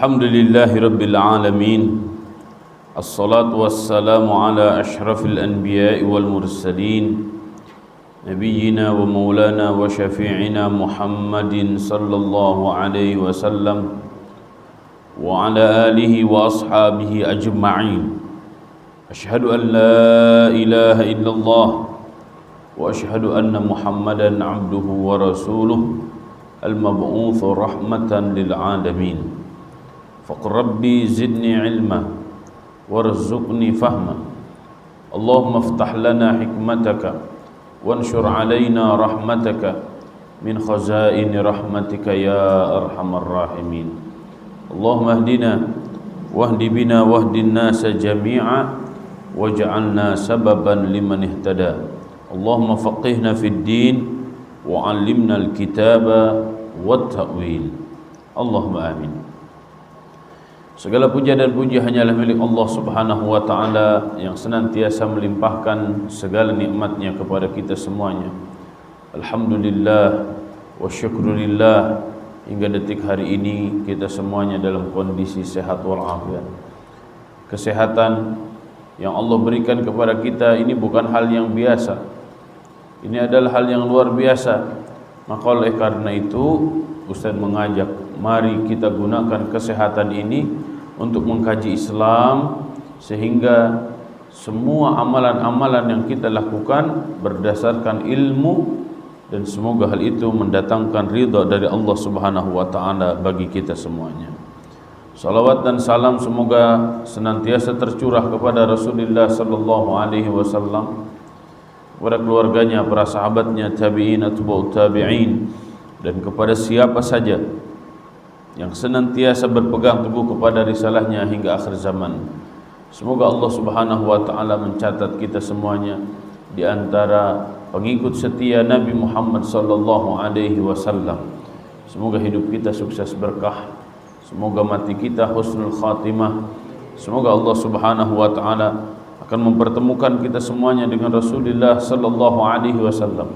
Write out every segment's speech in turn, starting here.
Alhamdulillahi Rabbil Alamin. Assalatu wassalamu ala ashrafil anbiya'i wal mursalin, nabiyyina wa maulana wa syafi'ina Muhammadin sallallahu alaihi wasallam wa ala alihi wa ashabihi ajma'in. Ashhadu an la ilaha illallah wa ashhadu anna Muhammadan abduhu wa rasuluh al-mab'utsu rahmatan lil alamin. Faqur rabbi zidni ilma warzuqni fahma. Allahumma iftah lana hikmataka wanshur alaina rahmataka min khazaini rahmatika ya arhamar rahimin. Allahumma hdina wahdi bina wahdin nasa jami'a waj'alna sababan liman ihtada. Allahumma faqihna fid din wa 'allimna al-kitaba wat ta'wil. Allahumma amin. Segala puja dan puji hanyalah milik Allah Subhanahu wa ta'ala yang senantiasa melimpahkan segala nikmatnya kepada kita semuanya. Alhamdulillah wa syukrulillah, hingga detik hari ini kita semuanya dalam kondisi sehat walafiat. Kesehatan yang Allah berikan kepada kita ini bukan hal yang biasa. Ini adalah hal yang luar biasa. Maka oleh karena itu Ustaz mengajak, mari kita gunakan kesehatan ini untuk mengkaji Islam, sehingga semua amalan-amalan yang kita lakukan berdasarkan ilmu, dan semoga hal itu mendatangkan ridha dari Allah Subhanahu wa ta'ala bagi kita semuanya. Salawat dan salam semoga senantiasa tercurah kepada Rasulullah sallallahu alaihi wasallam, kepada keluarganya, para sahabatnya, tabi'in, atba'ut tabi'in, dan kepada siapa saja yang senantiasa berpegang teguh kepada risalahnya hingga akhir zaman. Semoga Allah Subhanahu wa ta'ala mencatat kita semuanya di antara pengikut setia Nabi Muhammad sallallahu alaihi wasallam. Semoga hidup kita sukses berkah, semoga mati kita husnul khatimah. Semoga Allah Subhanahu wa ta'ala akan mempertemukan kita semuanya dengan Rasulullah sallallahu alaihi wasallam.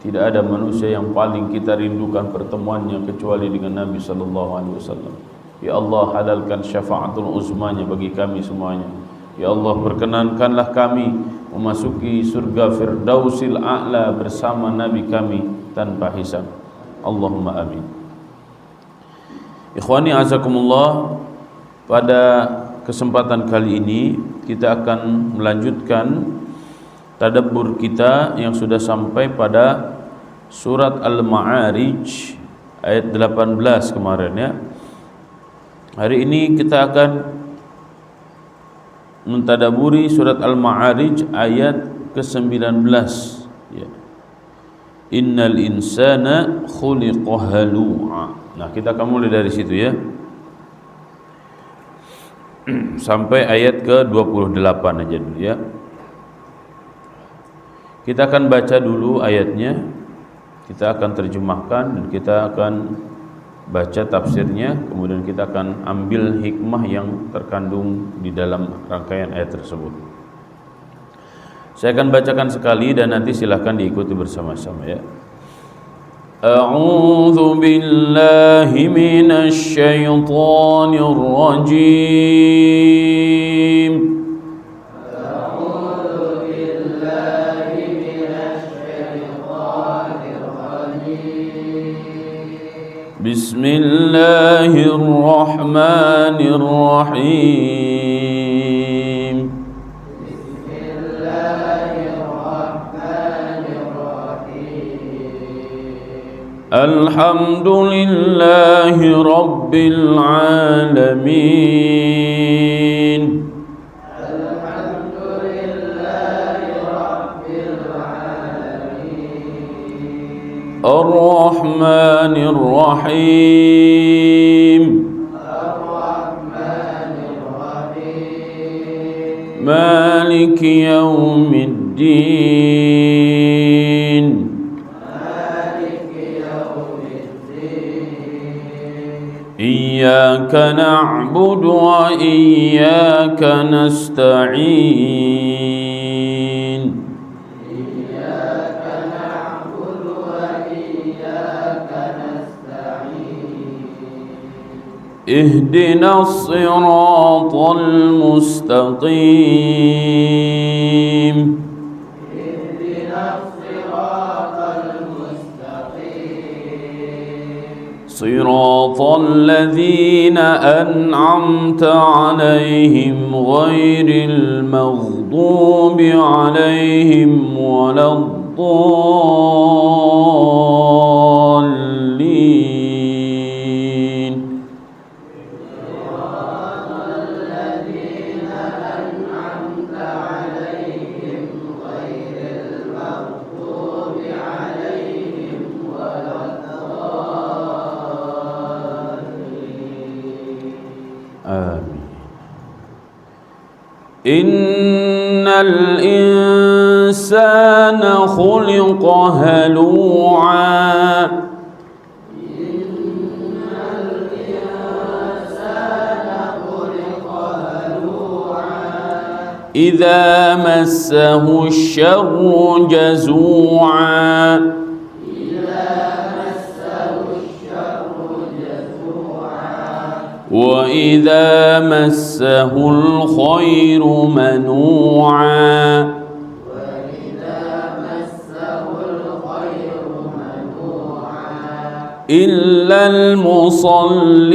Tidak ada manusia yang paling kita rindukan pertemuannya kecuali dengan Nabi sallallahu alaihi wasallam. Ya Allah, halalkan syafaatul uzmanya bagi kami semuanya. Ya Allah, perkenankanlah kami memasuki surga Firdausil A'la bersama Nabi kami tanpa hisab. Allahumma amin. Ikhwani azakumullah, pada kesempatan kali ini kita akan melanjutkan tadabbur kita yang sudah sampai pada surat Al-Ma'arij ayat 18 kemarin ya. Hari ini kita akan mentadabburi surat Al-Ma'arij ayat ke-19 ya. Innal insana khuliqa halu'a. Nah, kita akan mulai dari situ ya, sampai ayat ke-28 aja dulu ya. Kita akan baca dulu ayatnya, kita akan terjemahkan, dan kita akan baca tafsirnya, kemudian kita akan ambil hikmah yang terkandung di dalam rangkaian ayat tersebut. Saya akan bacakan sekali dan nanti silahkan diikuti bersama-sama ya. A'udzu billahi minasy syaithanir rajim. Bismillahirrahmanirrahim. Alhamdulillahi rabbil alamin. Ar-Rahmanir Rahim. Maliki yaumiddin. Iyyaka na'budu wa iyyaka nasta'in. اهدنا الصراط المستقيم صراط الذين أنعمت عليهم غير المغضوب عليهم ولا الضالين آمين. إن الإنسان خلق هلوعا إذا مسه الشر جزوعا وإذا مسه الخير منوعا إلا المصلين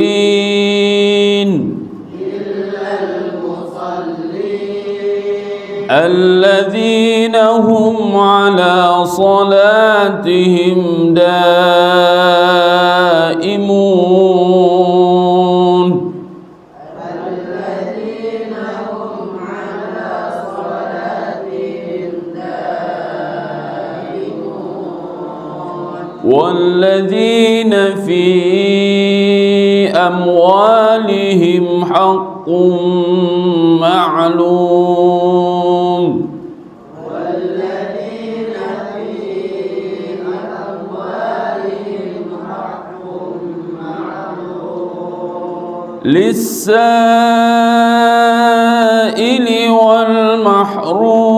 الذين هم على صلاتهم دائمون والذين في أموالهم حق معلوم للسائل والمحروم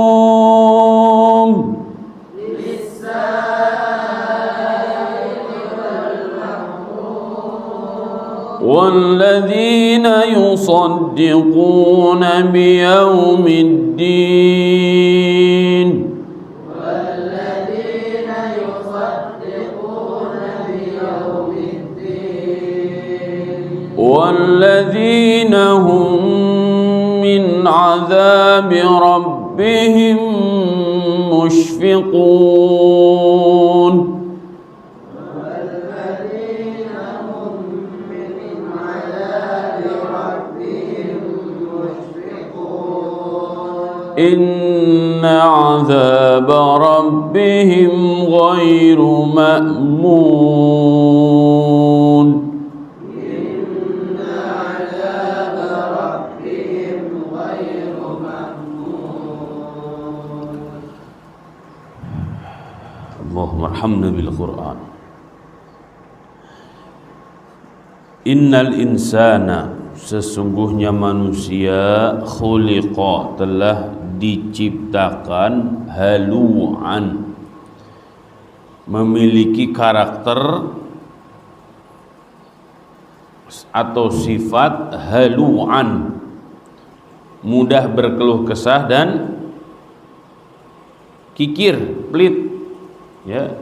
والذين يصدقون بيوم الدين والذين هم من عذاب ربهم مشفقون إن عذاب ربهم غير مأمون اللهم ارحمنا بالقرآن. Innal insana, sesungguhnya manusia, khuliqa, telah diciptakan halu'an, memiliki karakter atau sifat halu'an, mudah berkeluh kesah dan kikir, pelit. Ya,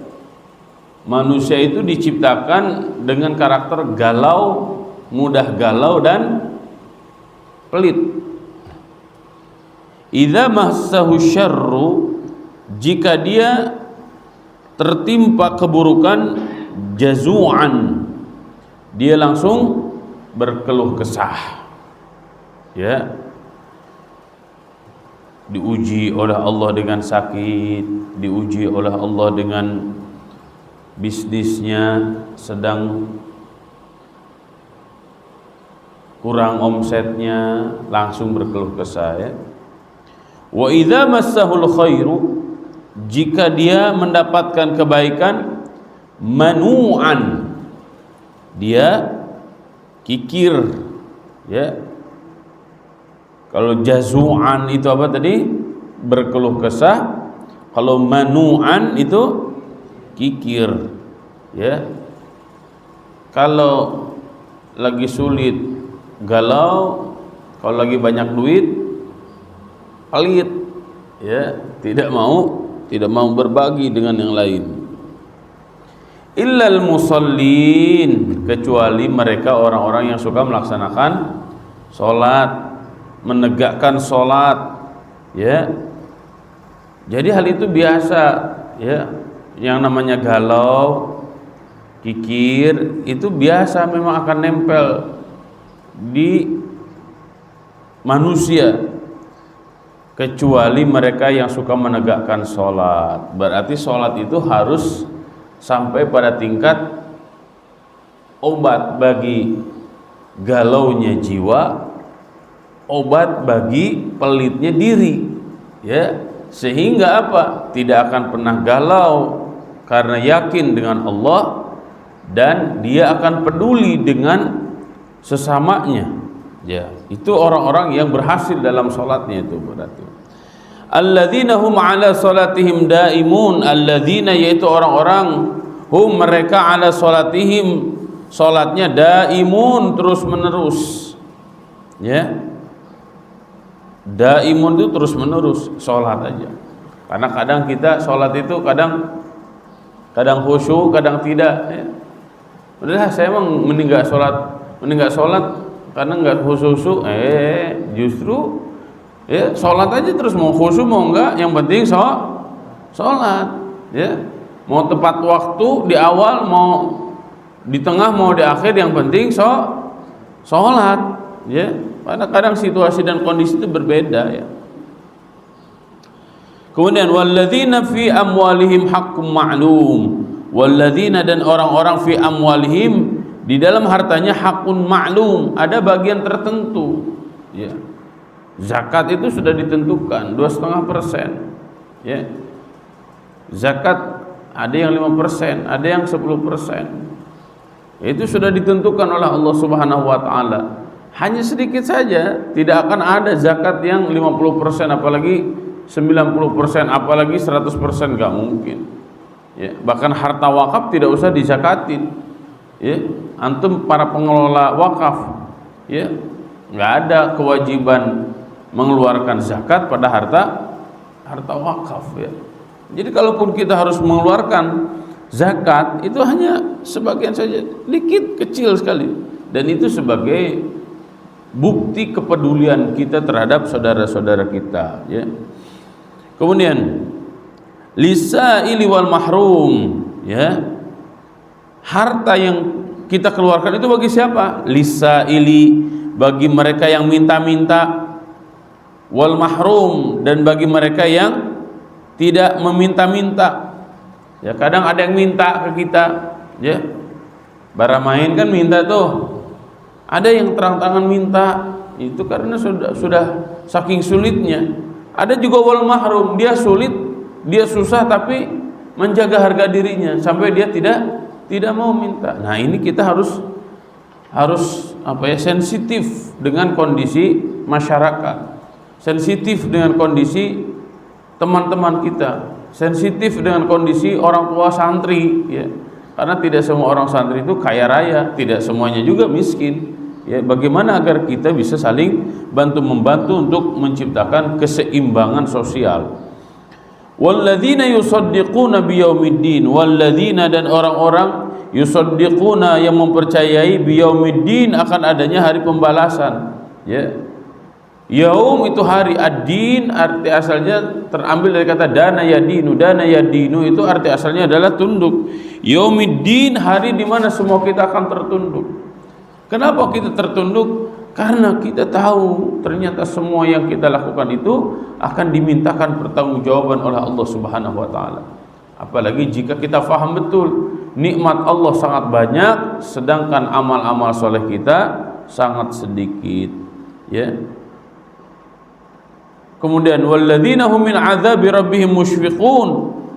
manusia itu diciptakan dengan karakter galau, mudah galau dan pelit. Idza massahu syarru, jika dia tertimpa keburukan, jazu'an, dia langsung berkeluh kesah. Ya, diuji oleh Allah dengan sakit, diuji oleh Allah dengan bisnisnya sedang kurang omsetnya, langsung berkeluh kesah. Ya. Wa idza massahul khairu, jika dia mendapatkan kebaikan, manu'an, dia kikir. Ya. Kalau jazu'an itu apa tadi? Berkeluh kesah. Kalau manu'an itu kikir. Ya. Kalau lagi sulit, galau, kalau lagi banyak duit, pelit, ya, tidak mau berbagi dengan yang lain. Illal musallin, kecuali mereka orang-orang yang suka melaksanakan sholat, menegakkan sholat, ya. Jadi hal itu biasa, ya. Yang namanya galau, kikir, itu biasa, memang akan nempel di manusia, kecuali mereka yang suka menegakkan sholat. Berarti sholat itu harus sampai pada tingkat obat bagi galaunya jiwa, obat bagi pelitnya diri, ya. Sehingga apa? Tidak akan pernah galau karena yakin dengan Allah, dan dia akan peduli dengan sesamanya, ya. Itu orang-orang yang berhasil dalam sholatnya itu berarti. Alladzina hum ala salatihim daimun, alladzina yaitu orang-orang hum mereka ala salatihim, sholatnya daimun, terus menerus, ya. Daimun itu terus menerus sholat aja. Karena kadang kita sholat itu kadang khusyuk, kadang tidak, ya. Udah saya emang mending nggak sholat karena nggak khusyuk, justru ya sholat aja terus, mau khusyuk mau enggak, yang penting sholat, ya. Mau tepat waktu di awal, mau di tengah, mau di akhir, yang penting sholat, ya. Karena kadang situasi dan kondisi itu berbeda, ya. Kemudian walladzina fi amwalihim haqqum ma'lum, walladzina dan orang-orang fi amwalihim di dalam hartanya haqqun ma'lum, ada bagian tertentu, ya. Zakat itu sudah ditentukan 2,5%, ya. Zakat ada yang 5%, ada yang 10%. Itu sudah ditentukan oleh Allah Subhanahu wa taala. Hanya sedikit saja, tidak akan ada zakat yang 50%, apalagi 90%, apalagi 100%, enggak mungkin. Ya, bahkan harta wakaf tidak usah dizakatin. Ya, antum para pengelola wakaf, ya, enggak ada kewajiban mengeluarkan zakat pada harta wakaf, ya. Jadi kalaupun kita harus mengeluarkan zakat, itu hanya sebagian saja, dikit, kecil sekali, dan itu sebagai bukti kepedulian kita terhadap saudara-saudara kita, ya. Kemudian lisaili wal mahrum, ya. Harta yang kita keluarkan itu bagi siapa? Lisaili, bagi mereka yang minta-minta, wal mahrum, dan bagi mereka yang tidak meminta-minta. Ya, kadang ada yang minta ke kita, ya. Bara main kan minta tuh. Ada yang terang-terangan minta, itu karena sudah saking sulitnya. Ada juga wal mahrum, dia sulit, dia susah, tapi menjaga harga dirinya sampai dia tidak mau minta. Nah, ini kita harus sensitif dengan kondisi masyarakat, sensitif dengan kondisi teman-teman kita, sensitif dengan kondisi orang tua santri, ya. Karena tidak semua orang santri itu kaya raya, tidak semuanya juga miskin. Ya, bagaimana agar kita bisa saling bantu-membantu untuk menciptakan keseimbangan sosial. Walladzina yusaddiquna biyaumiddin, walladzina dan orang-orang yusaddiquna yang mempercayai biyaumiddin, akan adanya hari pembalasan, ya. Yaum itu hari, ad-din arti asalnya terambil dari kata dana yadinu. Dana yadinu itu arti asalnya adalah tunduk. Yaumiddin, hari di mana semua kita akan tertunduk. Kenapa kita tertunduk? Karena kita tahu ternyata semua yang kita lakukan itu akan dimintakan pertanggungjawaban oleh Allah Subhanahu wa taala. Apalagi jika kita faham betul nikmat Allah sangat banyak, sedangkan amal-amal soleh kita sangat sedikit, ya. Kemudian walladzina hum min adzabi rabbihim musyfiqun,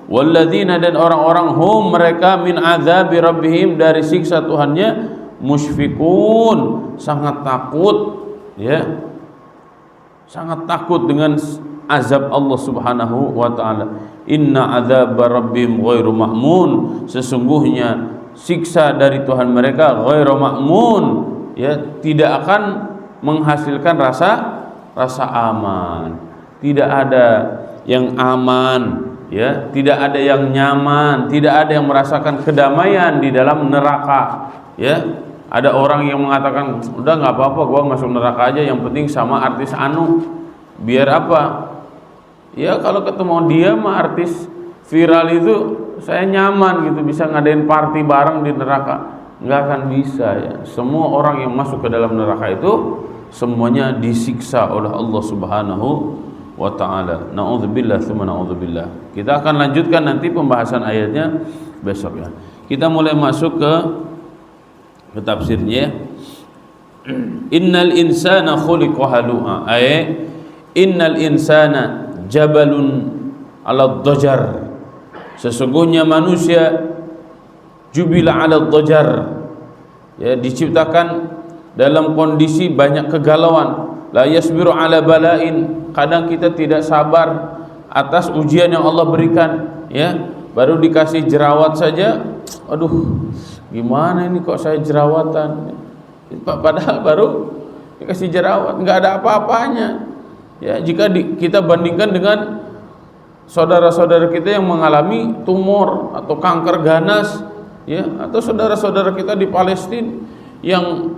walladzina dan orang-orang hum mereka min adzabi rabbihim dari siksa Tuhannya musyfiqun, sangat takut, ya. Sangat takut dengan azab Allah Subhanahu wa taala. Inna adzaba rabbihim ghairu ma'mun, sesungguhnya siksa dari Tuhan mereka ghairu ma'mun, ya tidak akan menghasilkan rasa aman. Tidak ada yang aman, ya, tidak ada yang nyaman, tidak ada yang merasakan kedamaian di dalam neraka, ya. Ada orang yang mengatakan, udah nggak apa-apa, gua masuk neraka aja, yang penting sama artis anu, biar apa? Ya kalau ketemu dia mah artis viral itu, saya nyaman gitu, bisa ngadain party bareng di neraka. Nggak akan bisa, ya. Semua orang yang masuk ke dalam neraka itu semuanya disiksa oleh Allah Subhanahu wa ta'ala. Na'udzubillah tsumma na'udzubillah. Kita akan lanjutkan nanti pembahasan ayatnya besok, ya. Kita mulai masuk ke tafsirnya. Innal insana khuliqa halu'a. Innal insana jabalun 'ala dhajar. Sesungguhnya manusia jubila 'ala dhajar, ya, diciptakan dalam kondisi banyak kegalauan. La yasbiru 'ala bala'in. Kadang kita tidak sabar atas ujian yang Allah berikan, ya. Baru dikasih jerawat saja, aduh, gimana ini kok saya jerawatan? Padahal baru dikasih jerawat, nggak ada apa-apanya. Ya, jika kita bandingkan dengan saudara-saudara kita yang mengalami tumor atau kanker ganas, ya, atau saudara-saudara kita di Palestina yang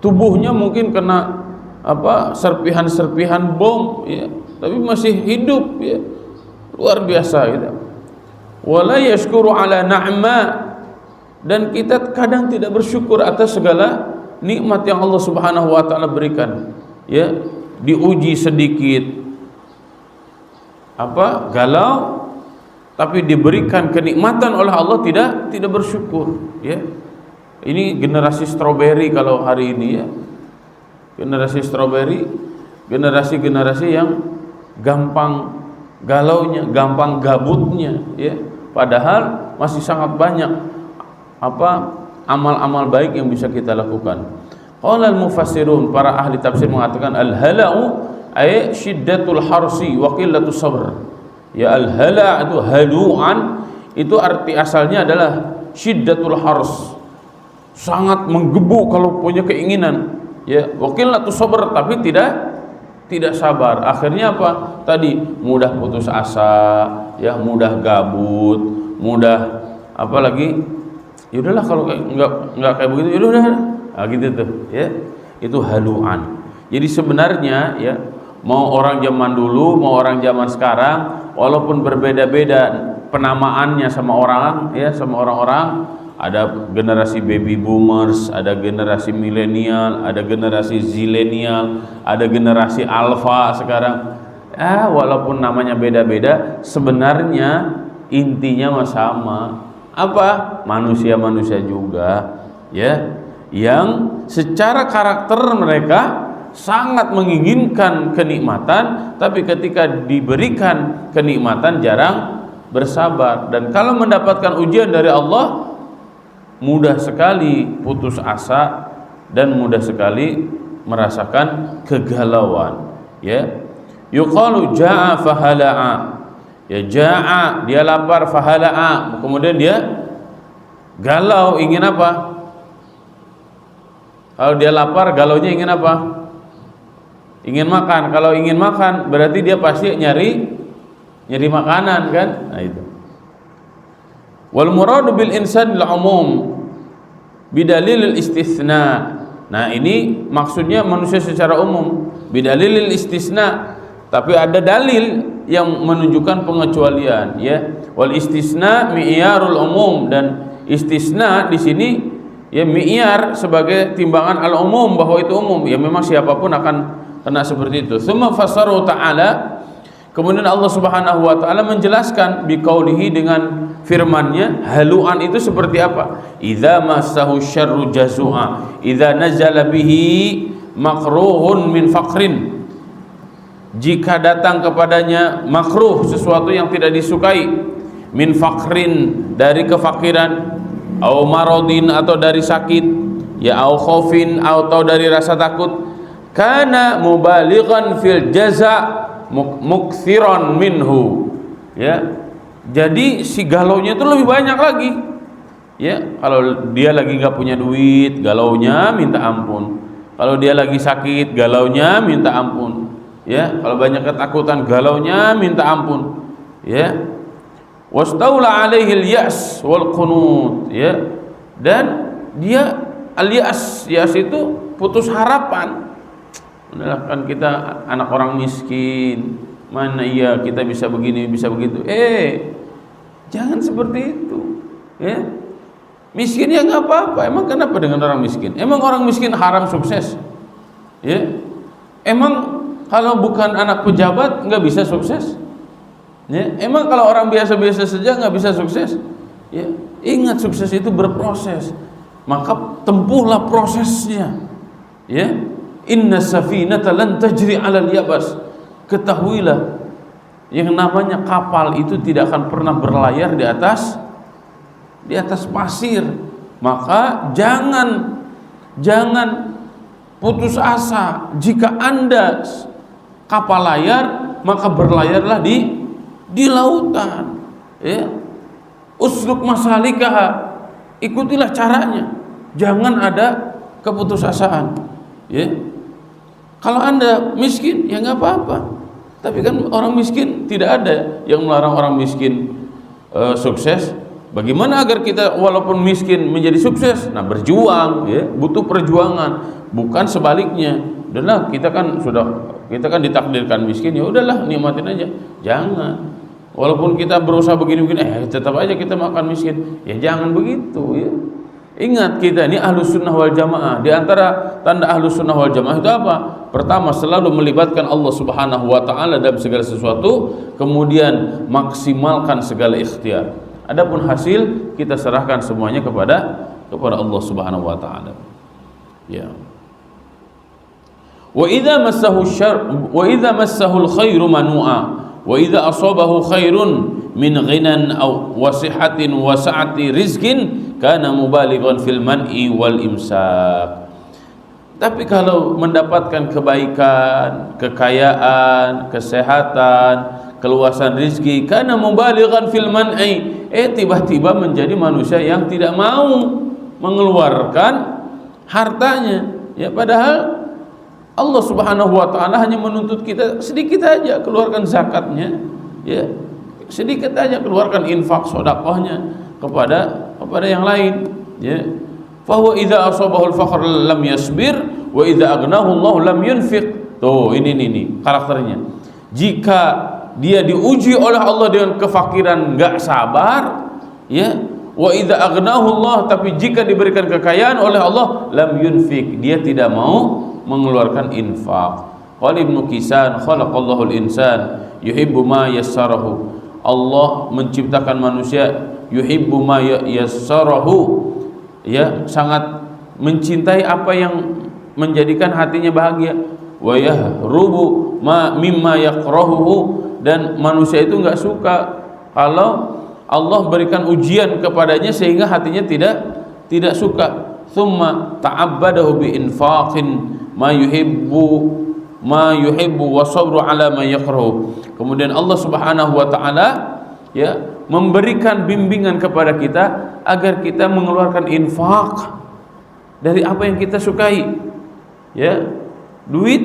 tubuhnya mungkin kena serpihan-serpihan bom, ya, tapi masih hidup, ya, luar biasa gitu. Wala yashkuru ala na'ma, dan kita kadang tidak bersyukur atas segala nikmat yang Allah Subhanahu wa ta'ala berikan, ya. Diuji sedikit galau, tapi diberikan kenikmatan oleh Allah tidak bersyukur, ya. Ini generasi stroberi kalau hari ini, ya. Generasi stroberi, generasi yang gampang galaunya, gampang gabutnya, ya. Padahal masih sangat banyak amal-amal baik yang bisa kita lakukan. Qala al-mufassirun, para ahli tafsir mengatakan al-hala'u ay syiddatul harsi wa qillatus sabr. Ya, al-hala' itu halu'an, itu arti asalnya adalah syiddatul hars, sangat menggebu kalau punya keinginan, ya, wa qillatus sabr, tapi tidak sabar. Akhirnya apa? Tadi mudah putus asa, ya, mudah gabut, mudah apalagi, ya udahlah kalau enggak kayak begitu, ya udah, gitu tuh, ya. Itu halu'an. Jadi sebenarnya, ya, mau orang zaman dulu, mau orang zaman sekarang, walaupun berbeda-beda penamaannya sama orang, ya, sama orang-orang, ada generasi baby boomers, ada generasi milenial, ada generasi zilenial, ada generasi alpha sekarang. Walaupun namanya beda-beda, sebenarnya intinya mah sama. Apa? Manusia-manusia juga, ya, yang secara karakter mereka sangat menginginkan kenikmatan, tapi ketika diberikan kenikmatan jarang bersabar, dan kalau mendapatkan ujian dari Allah mudah sekali putus asa dan mudah sekali merasakan kegalauan, ya. Yuqalu ja'a fahala'a, ya, ja'a dia lapar, fahala'a kemudian dia galau, ingin apa? Kalau dia lapar, galaunya ingin apa? Ingin makan. Kalau ingin makan berarti dia pasti nyari makanan, kan? Nah, itu. Wal muradu bil insan al umum bidalil istisna. Nah, ini maksudnya manusia secara umum, bidalil istisna, tapi ada dalil yang menunjukkan pengecualian, ya. Wal istisna mi'yarul umum, dan istisna di sini, ya, mi'yar sebagai timbangan al umum, bahwa itu umum, ya, memang siapapun akan kena seperti itu. Tsumma fassaru ta'ala, kemudian Allah Subhanahu wa ta'ala menjelaskan biqaulihi, dengan firman-Nya, halu'an itu seperti apa? Idza massahu syarru jazua, idza nazala bihi makruhun min faqrin, jika datang kepadanya makruh, sesuatu yang tidak disukai, min faqrin, dari kefakiran, au maradin, atau dari sakit, ya, au khaufin, atau dari rasa takut, kana mubalighan fil jaza mukthiran minhu, ya. Jadi si galaunya itu lebih banyak lagi, Ya, kalau dia lagi nggak punya duit, galaunya minta ampun. Kalau dia lagi sakit, galaunya minta ampun. Ya, kalau banyak ketakutan, galaunya minta ampun. Ya, wastaula alaihi al-ya's wal qunut. Ya, dan dia al-ya's, yas itu putus harapan. Udahlah, kan kita anak orang miskin, mana iya kita bisa begini bisa begitu. Jangan seperti itu. Ya, miskin ya nggak apa-apa. Emang kenapa dengan orang miskin? Emang orang miskin haram sukses? Ya, emang kalau bukan anak pejabat nggak bisa sukses? Ya, emang kalau orang biasa-biasa saja nggak bisa sukses? Ya, ingat sukses itu berproses. Maka tempuhlah prosesnya. Ya, inna safinata lan tajri 'alal yabas. Ketahuilah, yang namanya kapal itu tidak akan pernah berlayar di atas pasir. Maka jangan putus asa. Jika Anda kapal layar, maka berlayarlah di lautan. Ya, usluk masalikah, ikutilah caranya. Jangan ada keputusasaan. Ya, kalau Anda miskin ya nggak apa-apa. Tapi kan orang miskin, tidak ada yang melarang orang miskin sukses. Bagaimana agar kita walaupun miskin menjadi sukses? Nah, berjuang, ya, butuh perjuangan, bukan sebaliknya. Udahlah, kita kan ditakdirkan miskin, ya udahlah nikmatin aja. Jangan. Walaupun kita berusaha begini-begini, tetap aja kita makan miskin. Ya jangan begitu, ya. Ingat, kita ini ahlus sunnah wal jamaah. Di antara tanda ahlus sunnah wal jamaah itu apa? Pertama, selalu melibatkan Allah subhanahu wa ta'ala dalam segala sesuatu. Kemudian maksimalkan segala ikhtiar. Adapun hasil kita serahkan semuanya kepada Allah subhanahu wa ta'ala. Ya. Wa idza massahu al-khairu manu'a wa idza asabahu khairun min ghinan aw wasihatin wa sa'ati rizqin kana mubalighan fil man'i wal imsak. Tapi kalau mendapatkan kebaikan, kekayaan, kesehatan, keluasan rezeki, kana mubalighan fil man'i, tiba-tiba menjadi manusia yang tidak mau mengeluarkan hartanya. Ya, padahal Allah subhanahu wa ta'ala hanya menuntut kita sedikit aja keluarkan zakatnya, ya, sedikit aja keluarkan infak sedekahnya kepada yang lain, ya. Fa huwa idza asabahu al-fakhr lam yasbir wa idza aghnahu Allah lam yunfiq. Tuh, ini karakternya. Jika dia diuji oleh Allah dengan kefakiran enggak sabar, ya. Wa idza aghnahu Allah, tapi jika diberikan kekayaan oleh Allah lam yunfiq, dia tidak mau mengeluarkan infak. Qala Ibnu Kisan, khalaqallahu al-insan yuhibbu ma yassarahu. Allah menciptakan manusia yuhibbu ma yassarahu, ya, sangat mencintai apa yang menjadikan hatinya bahagia. Wa yahrubu ma mimma yakrahuhu, dan manusia itu enggak suka kalau Allah berikan ujian kepadanya sehingga hatinya tidak suka. Thumma ta'abbadahu bi infaqin ma yuhibbu wa sabru ala ma yakrahu. Kemudian Allah subhanahu wa ta'ala, ya, memberikan bimbingan kepada kita agar kita mengeluarkan infak dari apa yang kita sukai. Ya, duit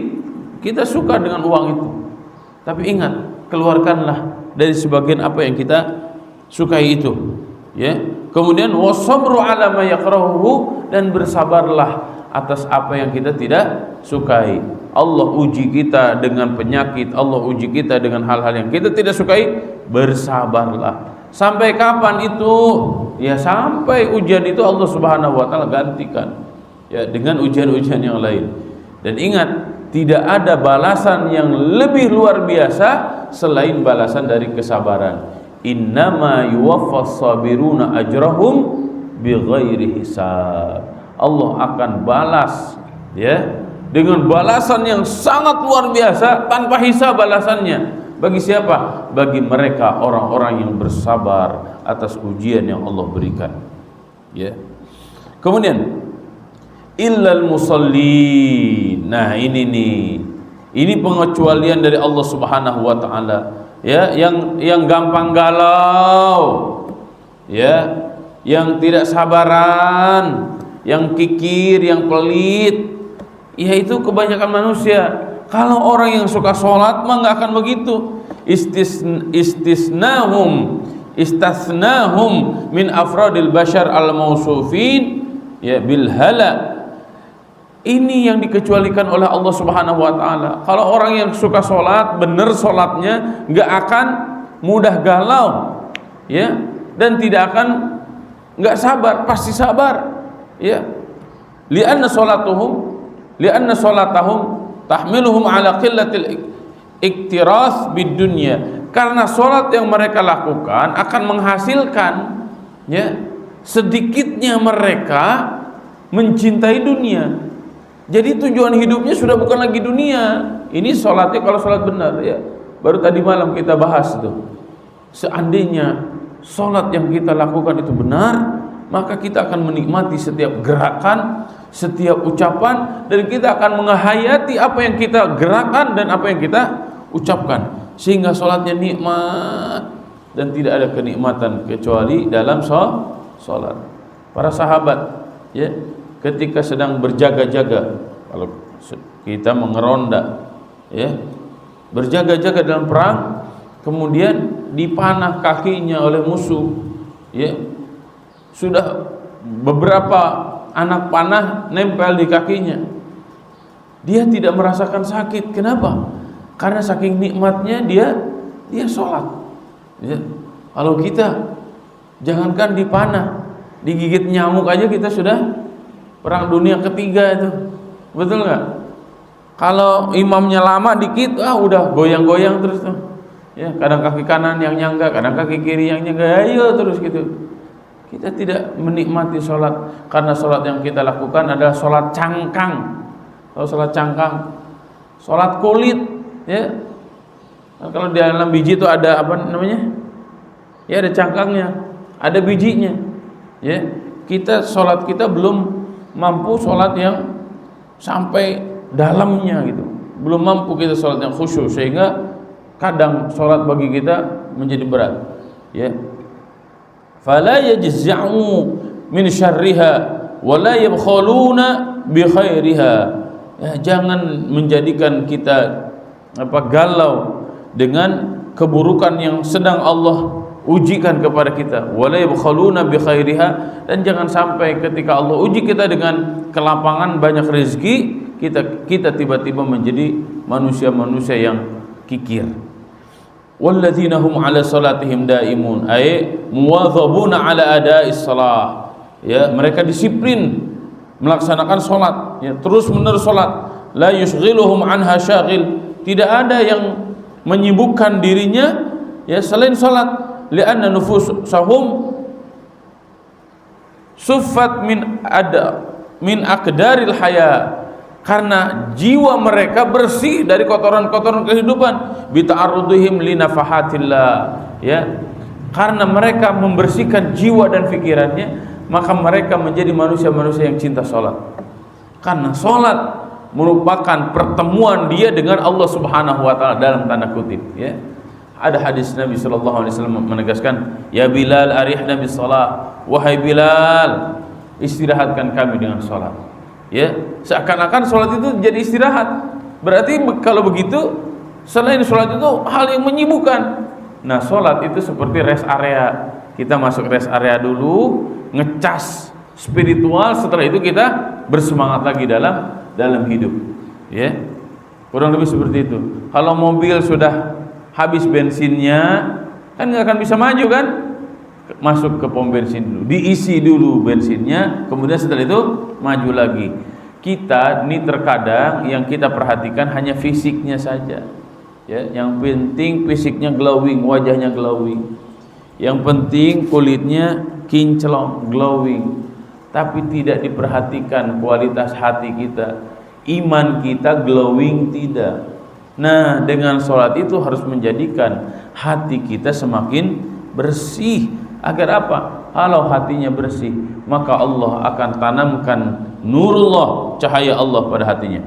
kita suka dengan uang itu, tapi ingat, keluarkanlah dari sebagian apa yang kita sukai itu. Ya, kemudian wasabru ala ma yakrahu, dan bersabarlah atas apa yang kita tidak sukai. Allah uji kita dengan penyakit, Allah uji kita dengan hal-hal yang kita tidak sukai, bersabarlah. Sampai kapan itu? Ya, sampai ujian itu Allah subhanahu wa ta'ala gantikan, ya, dengan ujian-ujian yang lain. Dan ingat, tidak ada balasan yang lebih luar biasa selain balasan dari kesabaran. Innama yuwaffas sabiruna ajrahum bighairi hisab. Allah akan balas, ya, dengan balasan yang sangat luar biasa tanpa hisab balasannya. Bagi siapa? Bagi mereka orang-orang yang bersabar atas ujian yang Allah berikan. Ya. Kemudian illal musallin. Nah, ini nih. Ini pengecualian dari Allah Subhanahu wa taala. Ya, yang gampang galau. Ya. yang tidak sabaran, yang kikir, yang pelit. Ya itu kebanyakan manusia. Kalau orang yang suka sholat mah nggak akan begitu. Istasnahum min afradil bashar al-mausufin ya bil hala. Ini yang dikecualikan oleh Allah Subhanahu wa taala. Kalau orang yang suka sholat, benar sholatnya, nggak akan mudah galau, ya, dan tidak akan nggak sabar, pasti sabar, ya. Lianna sholatahum tahmiluhum ala qillatil iktirath bid dunya. Karena sholat yang mereka lakukan akan menghasilkan, ya, sedikitnya mereka mencintai dunia. Jadi tujuan hidupnya sudah bukan lagi dunia. Ini sholatnya kalau sholat benar, ya. Baru tadi malam kita bahas tuh. Seandainya sholat yang kita lakukan itu benar, maka kita akan menikmati setiap gerakan, setiap ucapan, dan kita akan menghayati apa yang kita gerakan dan apa yang kita ucapkan, sehingga sholatnya nikmat dan tidak ada kenikmatan kecuali dalam sholat. Para sahabat, ya, ketika sedang berjaga-jaga, kalau kita mengeronda, ya, berjaga-jaga dalam perang, kemudian dipanah kakinya oleh musuh, ya, sudah beberapa anak panah nempel di kakinya, dia tidak merasakan sakit. Kenapa? Karena saking nikmatnya dia sholat, ya. Kalau kita jangankan dipanah, digigit nyamuk aja kita sudah Perang Dunia Ketiga itu, betul nggak? Kalau imamnya lama dikit, udah goyang-goyang terus tuh, ya, kadang kaki kanan yang nyangga, kadang kaki kiri yang nyangga, ayo terus gitu. Kita tidak menikmati sholat, karena sholat yang kita lakukan adalah sholat cangkang. Kalau sholat cangkang, sholat kulit, ya. Nah, kalau di dalam biji itu ada apa namanya? Ya, ada cangkangnya, ada bijinya, ya. Kita sholat kita belum mampu sholat yang sampai dalamnya gitu, belum mampu kita sholat yang khusyuk, sehingga kadang sholat bagi kita menjadi berat, ya. Fala yajza'u min syarriha wa la yabkhuluna bi khairiha. Ya, jangan menjadikan kita galau dengan keburukan yang sedang Allah ujikan kepada kita. Wa la yabkhuluna bi khairiha, dan jangan sampai ketika Allah uji kita dengan kelapangan banyak rezeki, kita tiba-tiba menjadi manusia-manusia yang kikir. Walladzina hum ala salatihim daimun, ay muwadhabuna ala ada'is salah. Ya, mereka disiplin melaksanakan salat, ya, terus-menerus salat. La yushghiluhum anha syaghil, tidak ada yang menyibukkan dirinya, ya, selain salat. Lianna nufusahum suffat min aqdaril haya, karena jiwa mereka bersih dari kotoran-kotoran kehidupan. Bita'arrudihim linafahatillah, ya, karena mereka membersihkan jiwa dan pikirannya, maka mereka menjadi manusia-manusia yang cinta sholat. Karena sholat merupakan pertemuan dia dengan Allah Subhanahu wa ta'ala, dalam tanda kutip, ya. Ada hadis Nabi sallallahu alaihi wasallam menegaskan, ya Bilal arihna bis shalah, wahai Bilal, istirahatkan kami dengan sholat. Ya, seakan-akan sholat itu jadi istirahat. Berarti kalau begitu, selain sholat itu hal yang menyibukkan. Nah, sholat itu seperti rest area. Kita masuk rest area dulu, ngecas spiritual, setelah itu kita bersemangat lagi dalam hidup, ya. Kurang lebih seperti itu. Kalau mobil sudah habis bensinnya, kan nggak akan bisa maju kan? Masuk ke pom bensin dulu, diisi dulu bensinnya, kemudian setelah itu maju lagi. Kita ini terkadang yang kita perhatikan hanya fisiknya saja, ya. Yang penting fisiknya glowing, wajahnya glowing. Yang penting kulitnya kinclong, glowing. Tapi tidak diperhatikan kualitas hati kita, iman kita glowing tidak. Nah, dengan sholat itu harus menjadikan hati kita semakin bersih. Agar apa? Kalau hatinya bersih, maka Allah akan tanamkan nurullah, cahaya Allah pada hatinya.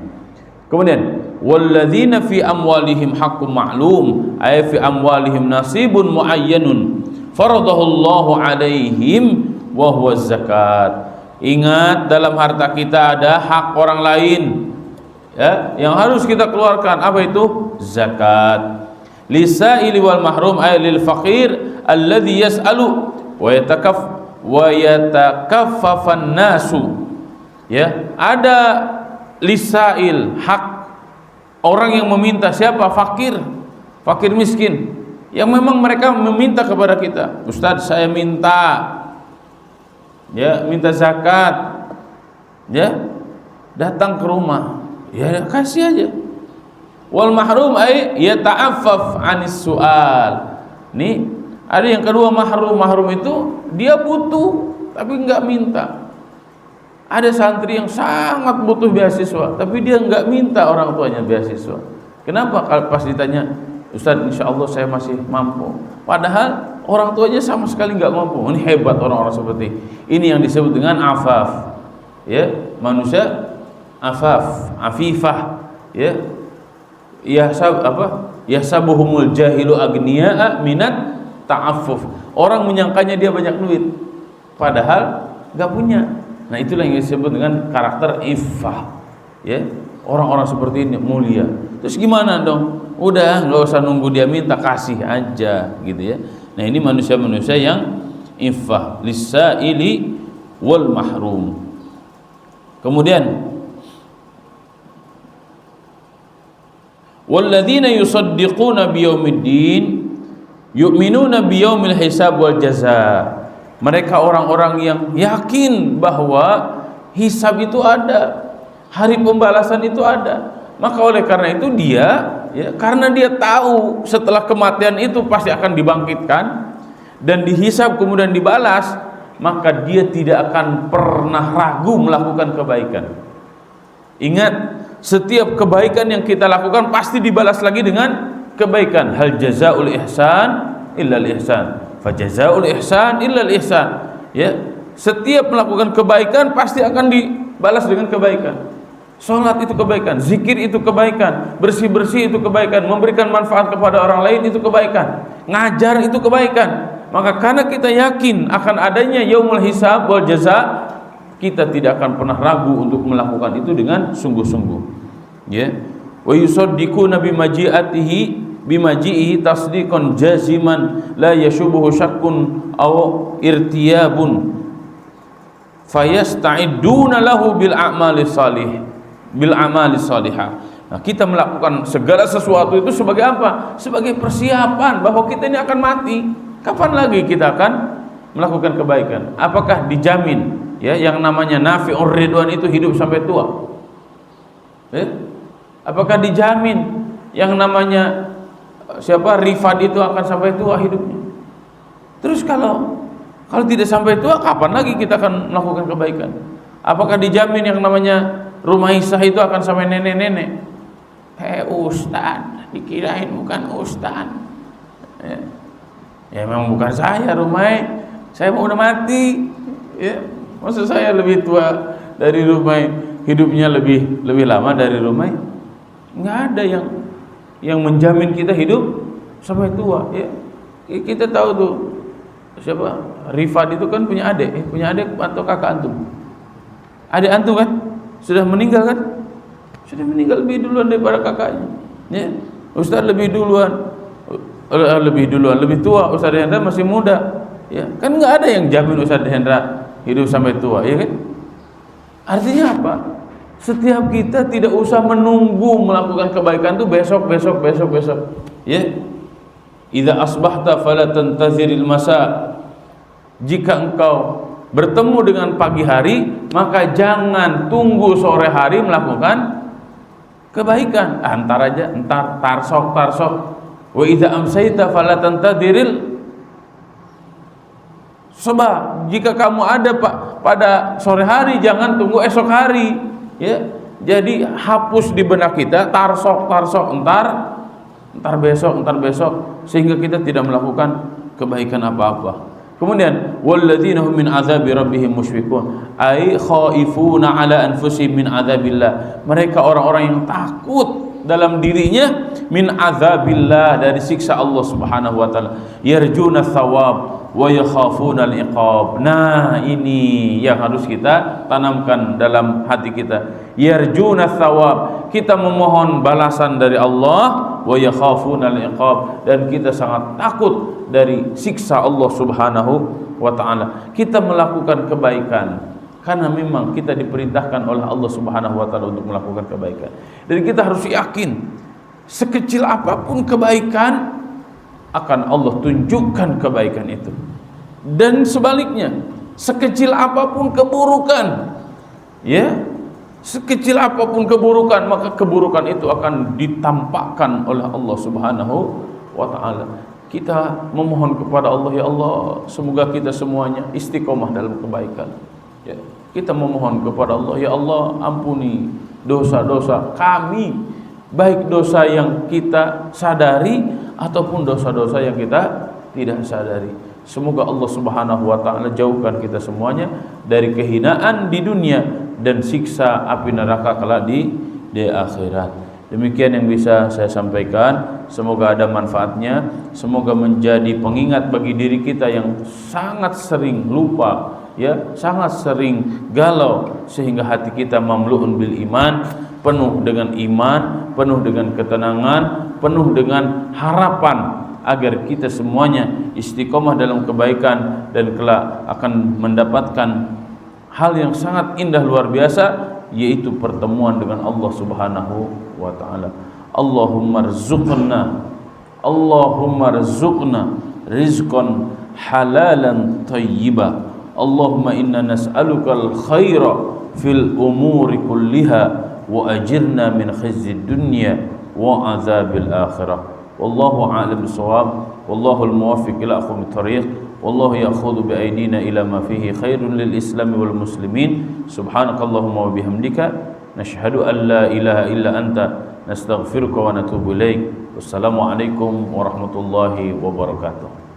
Kemudian, walladzina fi amwalihim haqqun ma'lum, ay fi amwalihim nasibun muayyanun faradahu Allahu alaihim wa huwa zakat. Ingat, dalam harta kita ada hak orang lain, ya, yang harus kita keluarkan. Apa itu? Zakat. Lisaili wal mahrum ay lil faqir alladhi yas'alu wa yatakaffafan nasu. Ya, ada lisail, hak orang yang meminta. Siapa? Fakir miskin, yang memang mereka meminta kepada kita. Ustaz, saya minta, ya, minta zakat, ya, datang ke rumah, ya, kasih aja. Wal mahrum ay yata'affaf 'anis su'al. Nih, ada yang kedua, mahrum itu dia butuh tapi enggak minta. Ada santri yang sangat butuh beasiswa tapi dia enggak minta orang tuanya beasiswa. Kenapa? Kalau pas ditanya, Ustaz, insya Allah saya masih mampu, padahal orang tuanya sama sekali nggak mampu. Ini hebat orang-orang seperti ini, yang disebut dengan afaf, ya, manusia afifah, ya, yahsabuhumul jahilu agniya'a minat ta'affuf. Orang menyangkanya dia banyak duit padahal nggak punya. Nah, itulah yang disebut dengan karakter iffah, ya. Orang-orang seperti ini mulia. Terus gimana dong? Udah, nggak usah nunggu dia minta, kasih aja, gitu ya. Nah, ini manusia-manusia yang iffah, lisaili wal mahrum. Kemudian walladzina yusaddiquna biyaumiddin yu'minuna biyaumil hisab wal jazaa. Mereka orang-orang yang yakin bahwa hisab itu ada, hari pembalasan itu ada. Maka oleh karena itu dia, ya, karena dia tahu setelah kematian itu pasti akan dibangkitkan dan dihisab kemudian dibalas, maka dia tidak akan pernah ragu melakukan kebaikan. Ingat, setiap kebaikan yang kita lakukan pasti dibalas lagi dengan kebaikan. Hal jazaul ihsan illal ihsan, fajazaul ihsan illal ihsan. Ya, setiap melakukan kebaikan pasti akan dibalas dengan kebaikan. Salat itu kebaikan, zikir itu kebaikan, bersih-bersih itu kebaikan, memberikan manfaat kepada orang lain itu kebaikan, ngajar itu kebaikan. Maka karena kita yakin akan adanya yaumul hisab wal jaza, kita tidak akan pernah ragu untuk melakukan itu dengan sungguh-sungguh. Ya, wa yusaddiquna bimaji'ihi tasdiqan jaziman la yashubuhu syakkun aw irtiyabun fayasta'iduna lahu bil amali salihah. Nah, kita melakukan segala sesuatu itu sebagai apa? Sebagai persiapan bahwa kita ini akan mati. Kapan lagi kita akan melakukan kebaikan? Apakah dijamin, ya, yang namanya nafi'ur ridwan itu hidup sampai tua? Apakah dijamin yang namanya rifad itu akan sampai tua hidupnya? Terus kalau tidak sampai tua, kapan lagi kita akan melakukan kebaikan? Apakah dijamin yang namanya Rumaisah itu akan sampai nenek-nenek? Ustaz, dikirain bukan ustaz. Ya memang bukan saya, Rumai. Saya mau udah mati. Ya, maksud saya lebih tua dari Rumai, hidupnya lebih lama dari Rumai. Nggak ada yang menjamin kita hidup sampai tua. Ya, kita tahu tuh siapa? Rifad itu kan punya adik atau kakak antum? Adik antum kan? Sudah meninggal kan? Sudah meninggal lebih duluan daripada kakaknya. Ya, Ustaz lebih duluan, lebih tua. Ustaz Hendra masih muda. Ya, kan nggak ada yang jamin Ustaz Hendra hidup sampai tua, ya kan? Artinya apa? Setiap kita tidak usah menunggu melakukan kebaikan itu besok. Ya. Idza asbahta fala tantaziril masa. Jika engkau bertemu dengan pagi hari, maka jangan tunggu sore hari melakukan kebaikan. Entar tarsok. Wa idza amsayta fala tantadiril sabah. Jika kamu ada pada sore hari, jangan tunggu esok hari. Ya. Jadi hapus di benak kita tarsok, entar besok, sehingga kita tidak melakukan kebaikan apa-apa. Kemudian walladzina hum min azabi rabbihim musyfiqun ay khaifuna ala anfusihim min azabillah. Mereka orang-orang yang takut dalam dirinya min azabillah, dari siksa Allah Subhanahu wa taala. Yarjuna thawab, wa yakhafuna al-iqab. Nah, ini yang harus kita tanamkan dalam hati kita. Yarjuna thawab, kita memohon balasan dari Allah, wa yakhafuna al-iqab, dan kita sangat takut dari siksa Allah Subhanahu wa taala. Kita melakukan kebaikan karena memang kita diperintahkan oleh Allah Subhanahu wa taala untuk melakukan kebaikan. Dan kita harus yakin sekecil apapun kebaikan akan Allah tunjukkan kebaikan itu. Dan sebaliknya, sekecil apapun keburukan, ya, sekecil apapun keburukan, maka keburukan itu akan ditampakkan oleh Allah Subhanahu wa taala. Kita memohon kepada Allah, ya Allah, semoga kita semuanya istiqomah dalam kebaikan. Ya, kita memohon kepada Allah, ya Allah, ampuni dosa-dosa kami, baik dosa yang kita sadari ataupun dosa-dosa yang kita tidak sadari. Semoga Allah Subhanahu wa taala jauhkan kita semuanya dari kehinaan di dunia dan siksa api neraka kelak di akhirat. Demikian yang bisa saya sampaikan. Semoga ada manfaatnya. Semoga menjadi pengingat bagi diri kita yang sangat sering lupa, ya, sangat sering galau, sehingga hati kita mamluun bil iman, penuh dengan iman, penuh dengan ketenangan, penuh dengan harapan agar kita semuanya istiqomah dalam kebaikan dan kelak akan mendapatkan hal yang sangat indah luar biasa, yaitu pertemuan dengan Allah Subhanahu wa taala. Allahumma rzuqna rizqan halalan thayyiba. Allahumma inna nas'aluka al-khaira fil umuri kulliha wa ajirna min khizyid dunya wa azabil akhirah. Wallahu a'lam bissawab. Wallahu al-muwaffiq ila aqwamit thariq. Wallahu ya'khudhu bi aydina ila ma fihi khairun lil islam wal muslimin. Subhanakallahumma wa bihamdika nashhadu an la ilaha illa anta nastaghfiruka wa natubu ilaik. Wassalamu alaikum warahmatullahi wabarakatuh.